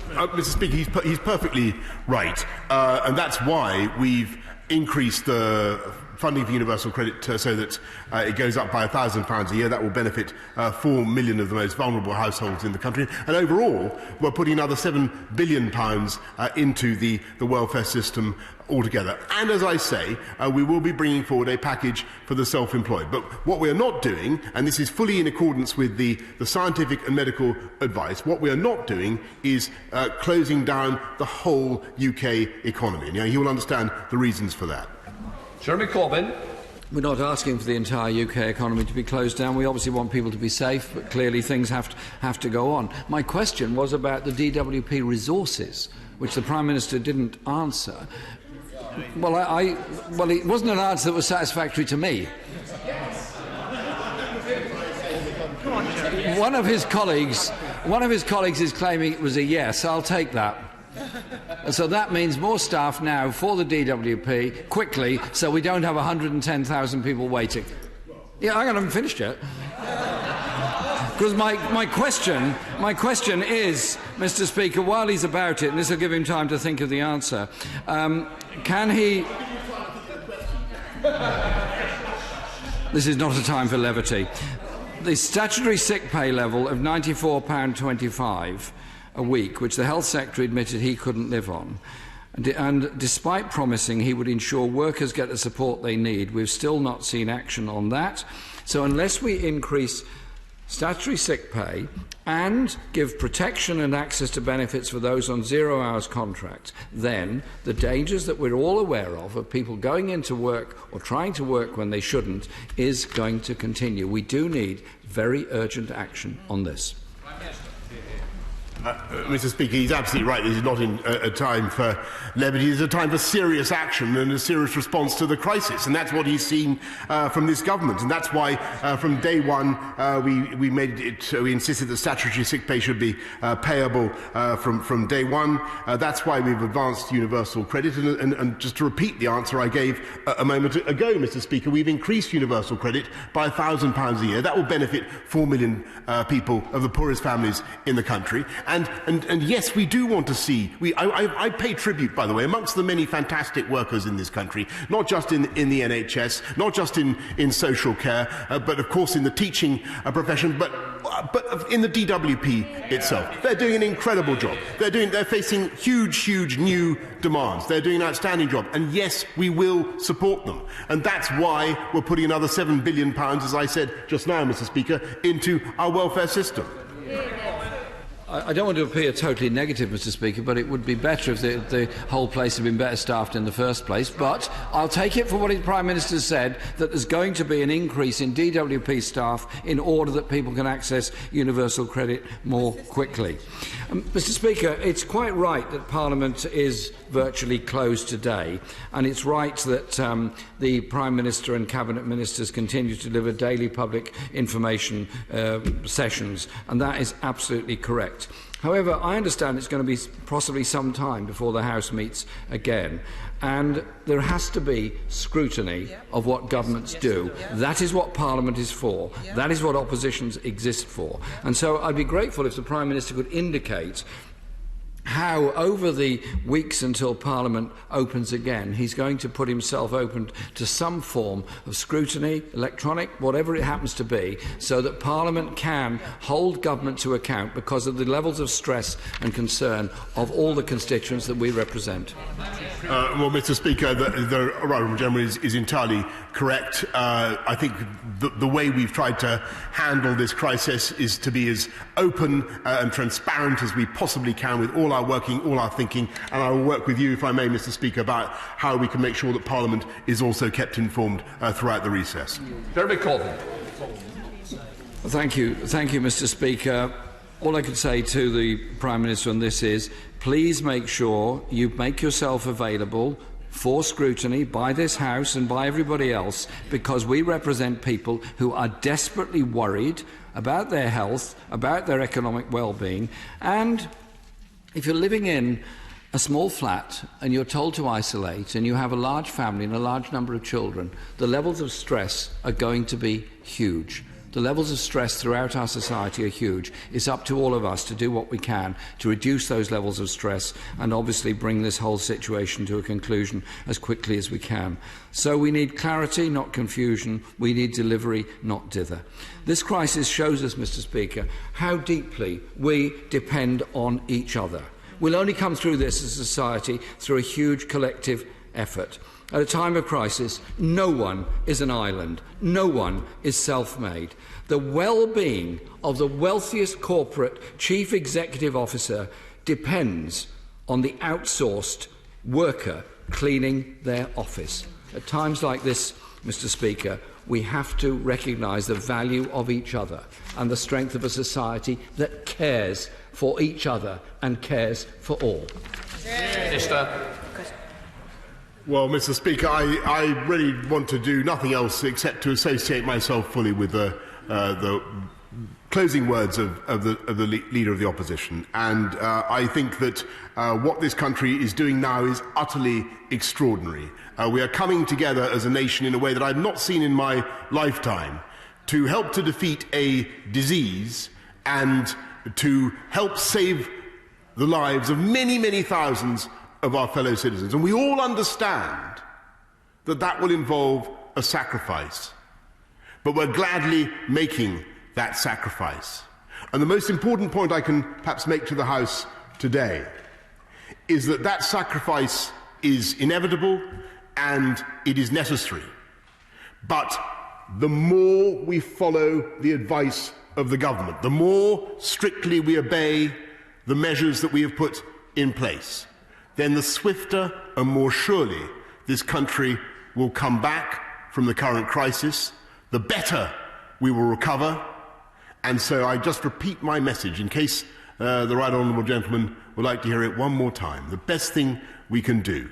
Mr. Speaker, he's perfectly right, and that's why we've increased the funding for universal credit so that it goes up by £1,000 a year. That will benefit 4 million of the most vulnerable households in the country. And overall, we're putting another £7 billion into the welfare system altogether. And as I say, we will be bringing forward a package for the self-employed. But what we are not doing, and this is fully in accordance with the scientific and medical advice, what we are not doing is closing down the whole UK economy. And he will understand the reasons for that. Jeremy Corbyn. We're not asking for the entire UK economy to be closed down. We obviously want people to be safe, but clearly things have to go on. My question was about the DWP resources, which the Prime Minister didn't answer. Well, it wasn't an answer that was satisfactory to me. One of his colleagues is claiming it was a yes. I'll take that. So that means more staff now for the DWP, quickly, so we don't have 110,000 people waiting. Yeah, I haven't finished yet. Because my question is, Mr. Speaker, while he's about it, and this will give him time to think of the answer, can he... This is not a time for levity. The statutory sick pay level of £94.25 a week, which the Health Secretary admitted he couldn't live on, and despite promising he would ensure workers get the support they need, we've still not seen action on that. So unless we increase statutory sick pay and give protection and access to benefits for those on 0 hours contracts, then the dangers that we're all aware of people going into work or trying to work when they shouldn't is going to continue. We do need very urgent action on this. Mr. Speaker, he's absolutely right. This is not a time for levity. It's a time for serious action and a serious response to the crisis. And that's what he's seen from this government. And that's why, from day one, we insisted that statutory sick pay should be payable from day one. That's why we've advanced universal credit. And just to repeat the answer I gave a moment ago, Mr. Speaker, we've increased universal credit by £1,000 a year. That will benefit 4 million people of the poorest families in the country. And yes, we do want to see... I pay tribute, by the way, amongst the many fantastic workers in this country, not just in the NHS, not just in social care, but of course in the teaching profession, but in the DWP itself. They're doing an incredible job. They're facing huge new demands. They're doing an outstanding job. And yes, we will support them. And that's why we're putting another £7 billion, as I said just now, Mr. Speaker, into our welfare system. I don't want to appear totally negative, Mr. Speaker, but it would be better if the whole place had been better staffed in the first place. But I'll take it for what the Prime Minister said, that there's going to be an increase in DWP staff in order that people can access universal credit more quickly. Mr. Speaker, it's quite right that Parliament is virtually closed today, and it's right that the Prime Minister and Cabinet Ministers continue to deliver daily public information sessions, and that is absolutely correct. However, I understand it's going to be possibly some time before the House meets again, and there has to be scrutiny of what governments do. That is what Parliament is for. That is what oppositions exist for. And so I'd be grateful if the Prime Minister could indicate how, over the weeks until Parliament opens again, he's going to put himself open to some form of scrutiny, electronic, whatever it happens to be, so that Parliament can hold government to account because of the levels of stress and concern of all the constituents that we represent. Well, Mr. Speaker, the Honourable Gentleman is entirely correct. I think the way we've tried to handle this crisis is to be as open and transparent as we possibly can with all our working, all our thinking, and I will work with you, if I may, Mr. Speaker, about how we can make sure that Parliament is also kept informed throughout the recess. Jeremy Corbyn. Thank you, Mr. Speaker. All I can say to the Prime Minister on this is, please make sure you make yourself available for scrutiny by this House and by everybody else, because we represent people who are desperately worried about their health, about their economic well-being, and if you're living in a small flat and you're told to isolate and you have a large family and a large number of children, the levels of stress are going to be huge. The levels of stress throughout our society are huge. It's up to all of us to do what we can to reduce those levels of stress and obviously bring this whole situation to a conclusion as quickly as we can. So we need clarity, not confusion. We need delivery, not dither. This crisis shows us, Mr. Speaker, how deeply we depend on each other. We'll only come through this as a society through a huge collective effort. At a time of crisis, no one is an island. No one is self-made. The well-being of the wealthiest corporate chief executive officer depends on the outsourced worker cleaning their office. At times like this, Mr. Speaker, we have to recognise the value of each other and the strength of a society that cares for each other and cares for all. Minister. Well, Mr. Speaker, I really want to do nothing else except to associate myself fully with the closing words of the Leader of the Opposition. And I think that what this country is doing now is utterly extraordinary. We are coming together as a nation in a way that I've not seen in my lifetime to help to defeat a disease and to help save the lives of many thousands of our fellow citizens. And we all understand that that will involve a sacrifice. But we're gladly making that sacrifice. And the most important point I can perhaps make to the House today is that that sacrifice is inevitable and it is necessary. But the more we follow the advice of the government, the more strictly we obey the measures that we have put in place, then the swifter and more surely this country will come back from the current crisis, the better we will recover. And so I just repeat my message in case the right honourable gentleman would like to hear it one more time. The best thing we can do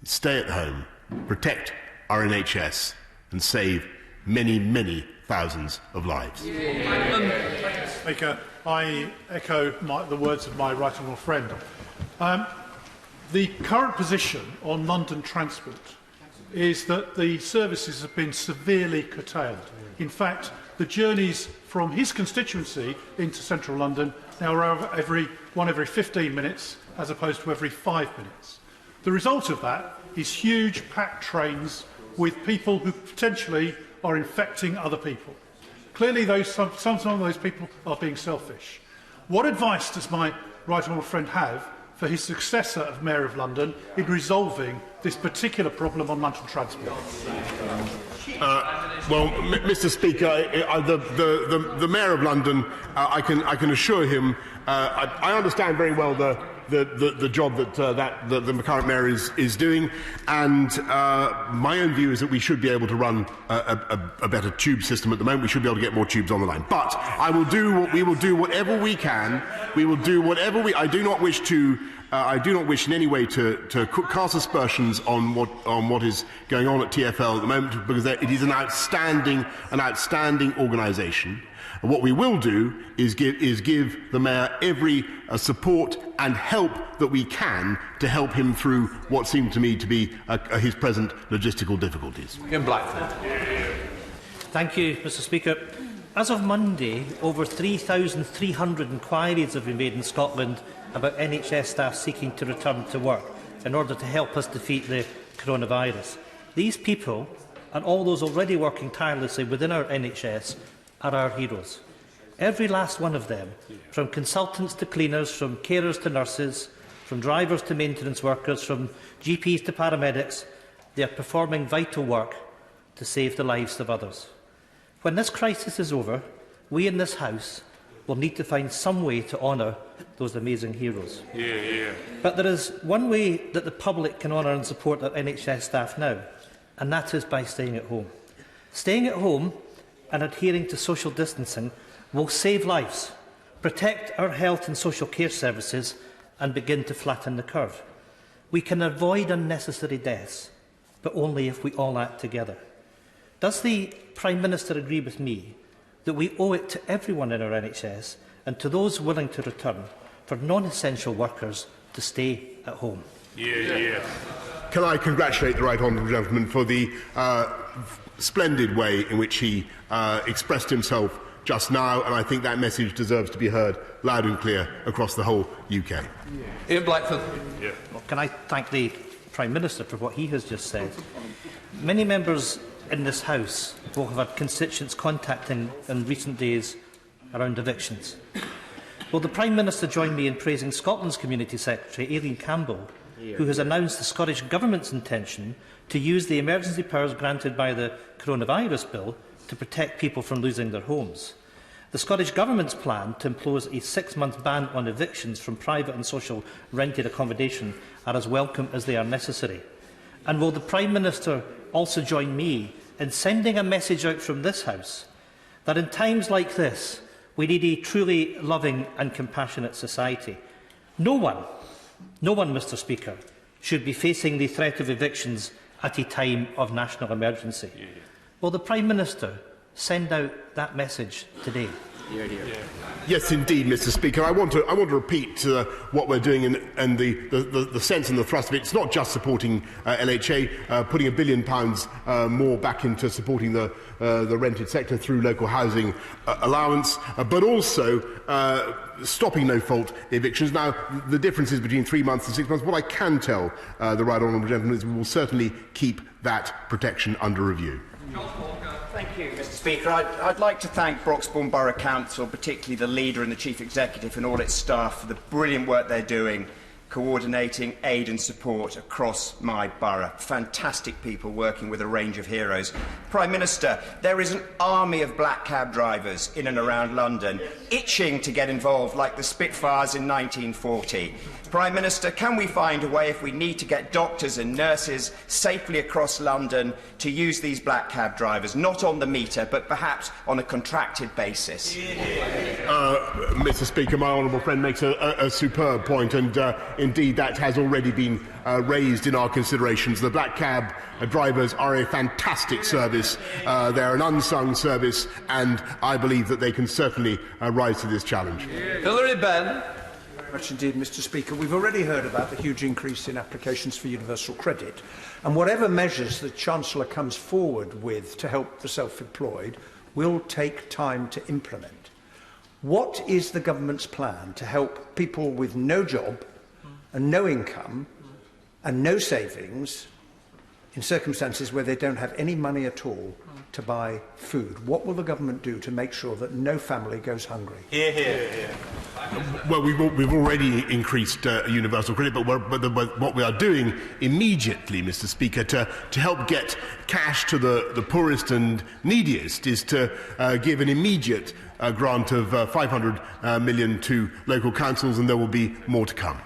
is stay at home, protect our NHS and save many, many thousands of lives. Speaker, I echo the words of my right honourable friend. The current position on London Transport is that the services have been severely curtailed. In fact, the journeys from his constituency into central London now are every 15 minutes as opposed to every 5 minutes. The result of that is huge packed trains with people who potentially are infecting other people. Clearly, some of those people are being selfish. What advice does my right honourable friend have for his successor as Mayor of London in resolving this particular problem on London Transport? Well, Mr. Speaker, the Mayor of London, I can assure him, I understand very well the job that the current mayor is doing, and my own view is that we should be able to run a better tube system at the moment. We should be able to get more tubes on the line. But we will do whatever we can. We will do whatever we. I do not wish in any way to cast aspersions on what is going on at TfL at the moment, because it is an outstanding organisation. What we will do is give the Mayor every support and help that we can to help him through what seem to me to be his present logistical difficulties. Ian Blackford. Thank you, Mr. Speaker. As of Monday, over 3,300 inquiries have been made in Scotland about NHS staff seeking to return to work in order to help us defeat the coronavirus. These people, and all those already working tirelessly within our NHS, are our heroes. Every last one of them, from consultants to cleaners, from carers to nurses, from drivers to maintenance workers, from GPs to paramedics, they are performing vital work to save the lives of others. When this crisis is over, we in this House will need to find some way to honour those amazing heroes. But there is one way that the public can honour and support our NHS staff now, and that is by staying at home. Staying at home and adhering to social distancing will save lives, protect our health and social care services, and begin to flatten the curve. We can avoid unnecessary deaths, but only if we all act together. Does the Prime Minister agree with me that we owe it to everyone in our NHS and to those willing to return for non-essential workers to stay at home? Can I congratulate the right honourable gentleman for the splendid way in which he expressed himself just now, and I think that message deserves to be heard loud and clear across the whole UK. Ian Blackford. Well, can I thank the Prime Minister for what he has just said? Many members in this House will have had constituents contacting in recent days around evictions. Will the Prime Minister join me in praising Scotland's Community Secretary, Aileen Campbell, who has announced the Scottish Government's intention to use the emergency powers granted by the coronavirus bill to protect people from losing their homes? The Scottish Government's plan to impose a 6-month ban on evictions from private and social rented accommodation are as welcome as they are necessary. And will the Prime Minister also join me in sending a message out from this House that in times like this we need a truly loving and compassionate society? No one, Mr. Speaker, should be facing the threat of evictions at a time of national emergency. Will the Prime Minister send out that message today? Yes, indeed, Mr. Speaker. I want to repeat what we're doing and the sense and the thrust of it. It's not just supporting LHA, putting £1 billion more back into supporting the rented sector through local housing allowance, but also stopping no-fault evictions. Now, the difference is between 3 months and 6 months. What I can tell the right honourable gentleman is we will certainly keep that protection under review. Thank you, Mr. Speaker. I'd like to thank Broxbourne Borough Council, particularly the leader and the Chief Executive and all its staff, for the brilliant work they're doing coordinating aid and support across my borough. Fantastic people working with a range of heroes. Prime Minister, there is an army of black cab drivers in and around London itching to get involved like the Spitfires in 1940. Prime Minister, can we find a way, if we need to get doctors and nurses safely across London, to use these black cab drivers, not on the meter, but perhaps on a contracted basis? Mr. Speaker, my honourable friend makes a superb point, and indeed that has already been raised in our considerations. The black cab drivers are a fantastic service. They're an unsung service, and I believe that they can certainly rise to this challenge. Hilary Benn. Much indeed, Mr. Speaker. We've already heard about the huge increase in applications for universal credit, and whatever measures the Chancellor comes forward with to help the self-employed will take time to implement. What is the government's plan to help people with no job and no income and no savings in circumstances where they don't have any money at all to buy food? What will the government do to make sure that no family goes hungry? Hear, hear. Well, we've already increased universal credit, but what we are doing immediately, Mr. Speaker, to help get cash to the poorest and neediest is to give an immediate grant of 500 million to local councils, and there will be more to come.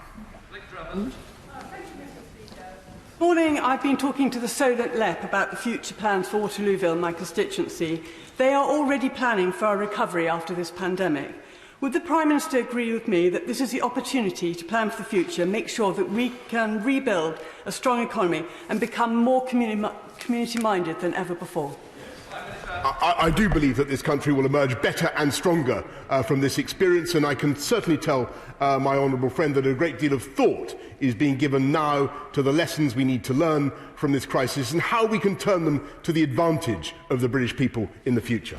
Morning, I've been talking to the Solent LEP about the future plans for Waterlooville, my constituency. They are already planning for our recovery after this pandemic. Would the Prime Minister agree with me that this is the opportunity to plan for the future, make sure that we can rebuild a strong economy and become more community-minded than ever before? I do believe that this country will emerge better and stronger from this experience, and I can certainly tell my honourable friend that a great deal of thought is being given now to the lessons we need to learn from this crisis and how we can turn them to the advantage of the British people in the future.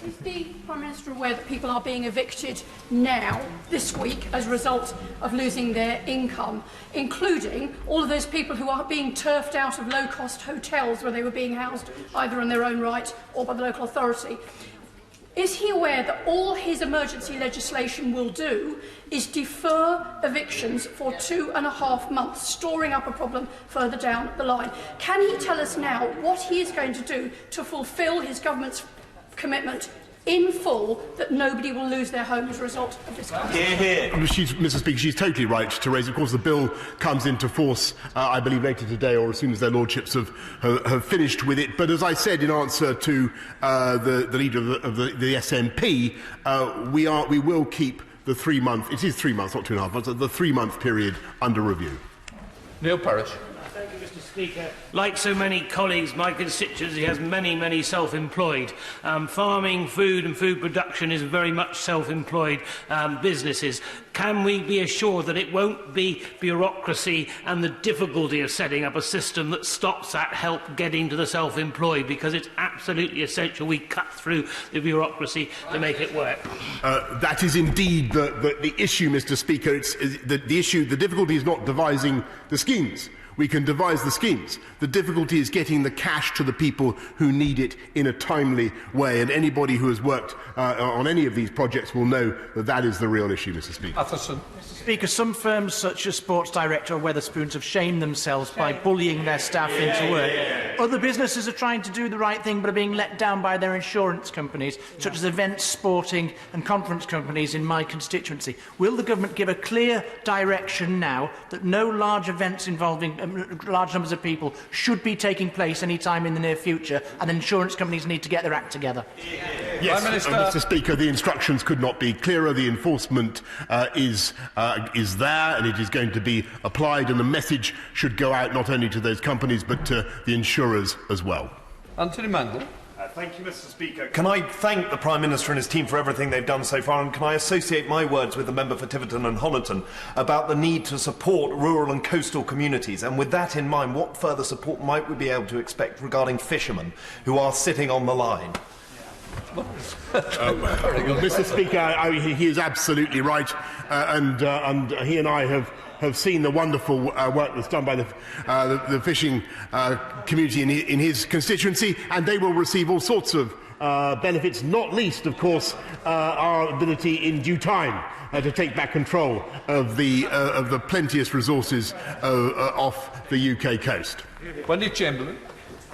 Is the Prime Minister aware that people are being evicted now, this week, as a result of losing their income, including all of those people who are being turfed out of low-cost hotels where they were being housed either in their own right or by the local authority? Is he aware that all his emergency legislation will do is defer evictions for 2.5 months, storing up a problem further down the line? Can he tell us now what he is going to do to fulfil his government's commitment in full that nobody will lose their home as a result of this crisis? Mr. Speaker, she's totally right to raise. Of course, the bill comes into force, I believe, later today, or as soon as their lordships have finished with it. But as I said in answer to the leader of the SNP, we will keep the 3 month. It is 3 months, not 2.5 months. The 3 month period under review. Neil Parish. Thank you, Mr. Speaker. Like so many colleagues, my constituency has many self-employed. Farming, food and food production is very much self-employed businesses. Can we be assured that it won't be bureaucracy and the difficulty of setting up a system that stops that help getting to the self-employed? Because it's absolutely essential we cut through the bureaucracy to make it work. That is indeed the issue, Mr. Speaker. The difficulty is not devising the schemes. We can devise the schemes. The difficulty is getting the cash to the people who need it in a timely way, and anybody who has worked on any of these projects will know that that is the real issue, Mr. Speaker. Mr. Speaker, some firms such as Sports Direct or Wetherspoons have shamed themselves by bullying their staff into work. Other businesses are trying to do the right thing but are being let down by their insurance companies, such as events, sporting and conference companies in my constituency. Will the government give a clear direction now that no large events involving large numbers of people should be taking place any time in the near future, and insurance companies need to get their act together? Yes, Mr. Speaker, the instructions could not be clearer. The enforcement is there, and it is going to be applied, and the message should go out not only to those companies but to the insurers as well. Anthony Mandel. Thank you, Mr. Speaker. Can I thank the Prime Minister and his team for everything they've done so far, and can I associate my words with the member for Tiverton and Honiton about the need to support rural and coastal communities? And with that in mind, what further support might we be able to expect regarding fishermen who are sitting on the line? Mr. Speaker, he is absolutely right, and he and I have seen the wonderful work that's done by the fishing community in his constituency, and they will receive all sorts of benefits, not least, of course, our ability in due time to take back control of the plenteous resources off the UK coast. Wendy Chamberlain.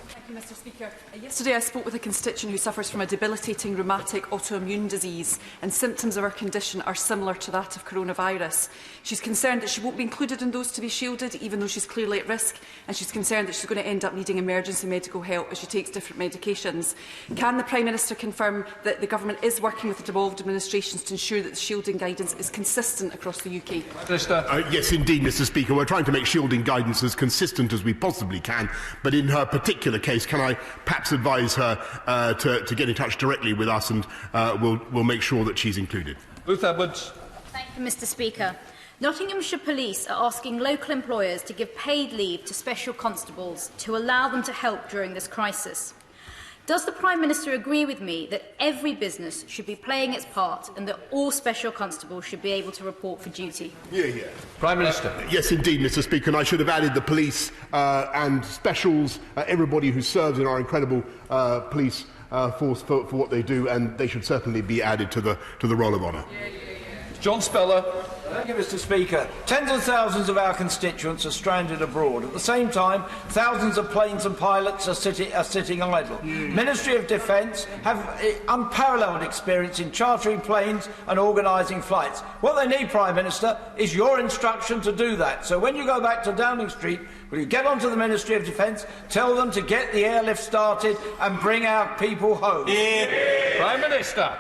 Thank you, Mr. Speaker. Yesterday I spoke with a constituent who suffers from a debilitating rheumatic autoimmune disease, and symptoms of her condition are similar to that of coronavirus. She's concerned that she won't be included in those to be shielded, even though she's clearly at risk, and she's concerned that she's going to end up needing emergency medical help as she takes different medications. Can the Prime Minister confirm that the Government is working with the devolved administrations to ensure that the shielding guidance is consistent across the UK? Yes, indeed, Mr. Speaker. We're trying to make shielding guidance as consistent as we possibly can, but in her particular case, can I perhaps advise her to get in touch directly with us, and we'll make sure that she's included. Ruth Edwards. Thank you, Mr. Speaker. Nottinghamshire Police are asking local employers to give paid leave to special constables to allow them to help during this crisis. Does the Prime Minister agree with me that every business should be playing its part and that all special constables should be able to report for duty? Yeah. Prime Minister. Yes, indeed, Mr. Speaker, and I should have added the police and specials, everybody who serves in our incredible police force for what they do, and they should certainly be added to the roll of honour. John Speller. Thank you, Mr. Speaker. Tens of thousands of our constituents are stranded abroad. At the same time, thousands of planes and pilots are sitting idle. Ministry of Defence have unparalleled experience in chartering planes and organising flights. What they need, Prime Minister, is your instruction to do that. So when you go back to Downing Street, will you get onto the Ministry of Defence, tell them to get the airlift started and bring our people home? Prime Minister.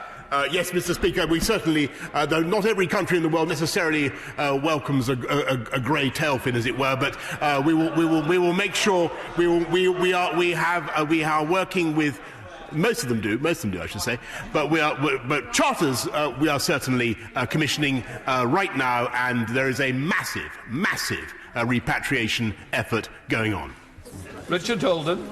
Yes, Mr. Speaker, we certainly, though not every country in the world necessarily welcomes a grey tailfin, as it were, but we will make sure we are working with. Most of them do, I should say. But but charters we are certainly commissioning right now, and there is a massive repatriation effort going on. Richard Holden.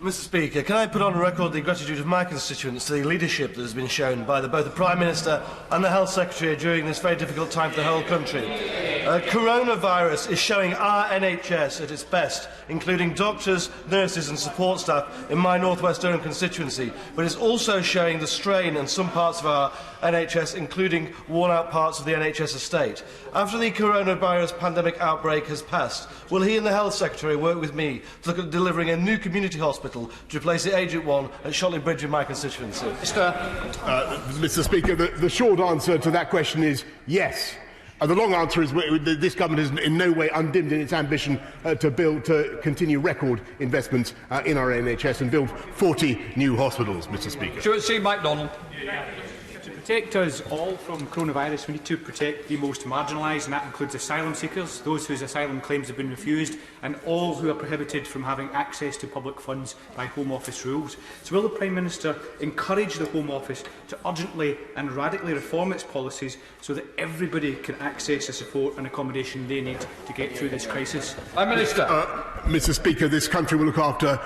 Mr. Speaker, can I put on record the gratitude of my constituents to the leadership that has been shown by both the Prime Minister and the Health Secretary during this very difficult time for the whole country. Coronavirus is showing our NHS at its best, including doctors, nurses and support staff in my North West Durham constituency, but it's also showing the strain in some parts of our NHS, including worn-out parts of the NHS estate. After the coronavirus pandemic outbreak has passed, will he and the Health Secretary work with me to look at delivering a new community hospital to replace the aged one at Shotley Bridge in my constituency? Mr. Speaker, the short answer to that question is yes. The long answer is this government is in no way undimmed in its ambition to continue record investments in our NHS and build 40 new hospitals, Mr. Speaker. Stuart C. MacDonald. To protect us all from coronavirus, we need to protect the most marginalised, and that includes asylum seekers, those whose asylum claims have been refused, and all who are prohibited from having access to public funds by Home Office rules. So will the Prime Minister encourage the Home Office to urgently and radically reform its policies so that everybody can access the support and accommodation they need to get through this crisis? Prime Minister. Mr. Speaker, this country will look after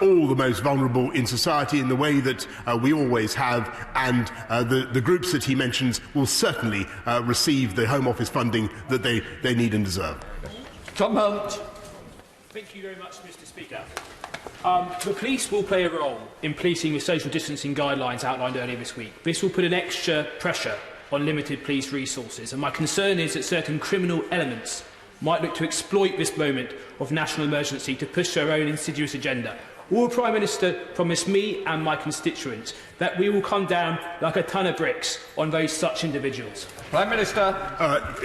all the most vulnerable in society in the way that we always have, and the groups that he mentions will certainly receive the Home Office funding that they need and deserve. Tom Hunt. Thank you very much, Mr. Speaker. The police will play a role in policing the social distancing guidelines outlined earlier this week. This will put an extra pressure on limited police resources, and my concern is that certain criminal elements might look to exploit this moment of national emergency to push their own insidious agenda. Will the Prime Minister promise me and my constituents that we will come down like a ton of bricks on those such individuals? Prime Minister.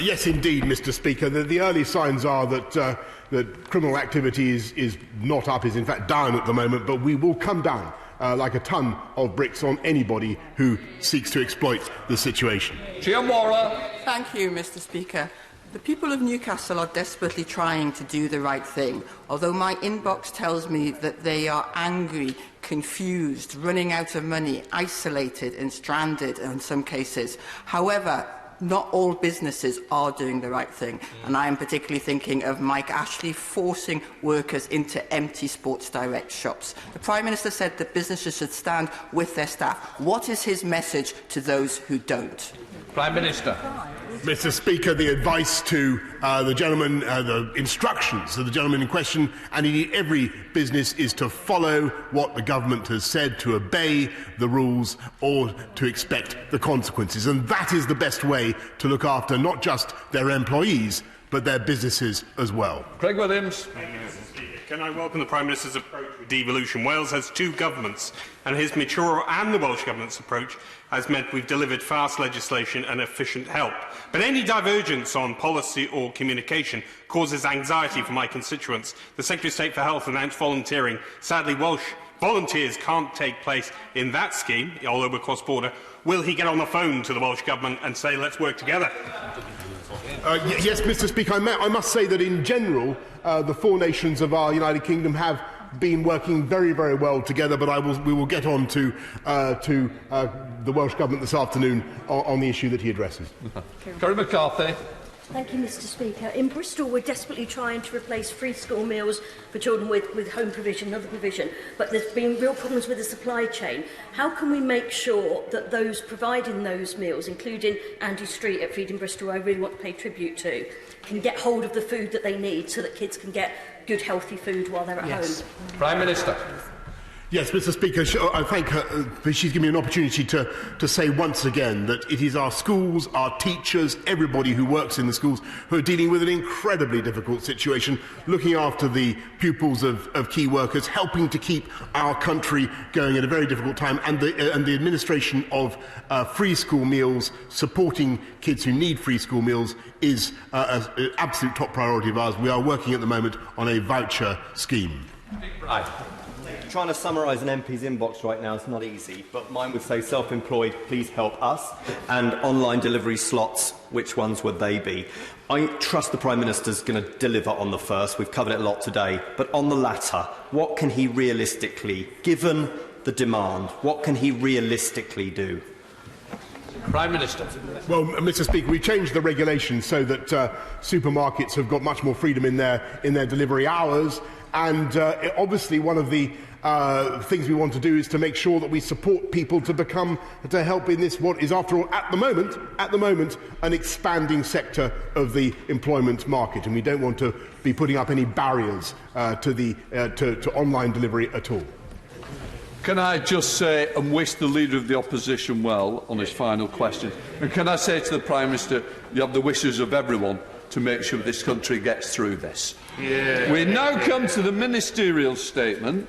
Yes, indeed, Mr. Speaker. The early signs are that criminal activity is not up, is in fact down at the moment, but we will come down like a ton of bricks on anybody who seeks to exploit the situation. Thank you, Mr. Speaker. The people of Newcastle are desperately trying to do the right thing, although my inbox tells me that they are angry, confused, running out of money, isolated and stranded in some cases. However, not all businesses are doing the right thing, and I am particularly thinking of Mike Ashley forcing workers into empty Sports Direct shops. The Prime Minister said that businesses should stand with their staff. What is his message to those who don't? Prime Minister. Mr. Speaker, the advice to the gentleman, the instructions of the gentleman in question, and indeed every business, is to follow what the government has said, to obey the rules, or to expect the consequences. And that is the best way to look after not just their employees, but their businesses as well. Craig Williams. Can I welcome the Prime Minister's approach with devolution? Wales has two governments, and his mature and the Welsh Government's approach has meant we've delivered fast legislation and efficient help. But any divergence on policy or communication causes anxiety for my constituents. The Secretary of State for Health announced volunteering. Sadly, Welsh volunteers can't take place in that scheme, although we're cross-border. Will he get on the phone to the Welsh Government and say, let's work together? Yes, Mr. Speaker, I must say that in general, the four nations of our United Kingdom have been working very, very well together, but we will get on to the Welsh Government this afternoon on the issue that he addresses. Kerry McCarthy. Thank you, Mr. Speaker. In Bristol, we're desperately trying to replace free school meals for children with home provision and other provision, but there's been real problems with the supply chain. How can we make sure that those providing those meals, including Andy Street at Feeding Bristol, who I really want to pay tribute to, can get hold of the food that they need so that kids can get good, healthy food while they're at home? Prime Minister. Yes, Mr. Speaker, I thank her. She's given me an opportunity to say once again that it is our schools, our teachers, everybody who works in the schools who are dealing with an incredibly difficult situation, looking after the pupils of key workers, helping to keep our country going at a very difficult time, and the administration of free school meals, supporting kids who need free school meals, is an absolute top priority of ours. We are working at the moment on a voucher scheme. Right. Trying to summarise an MP's inbox right now is not easy, but mine would say self-employed, please help us, and online delivery slots, which ones would they be? I trust the Prime Minister's going to deliver on the first. We've covered it a lot today. But on the latter, what can he realistically, given the demand, what can he realistically do? Prime Minister. Well, Mr. Speaker, we changed the regulations so that supermarkets have got much more freedom in their delivery hours, and obviously one of the things we want to do is to make sure that we support people to help in this, what is, after all, at the moment, an expanding sector of the employment market, and we don't want to be putting up any barriers to online delivery at all. Can I just say and wish the Leader of the Opposition well on his final question? And can I say to the Prime Minister, you have the wishes of everyone to make sure this country gets through this. Yeah. We now come to the ministerial statement.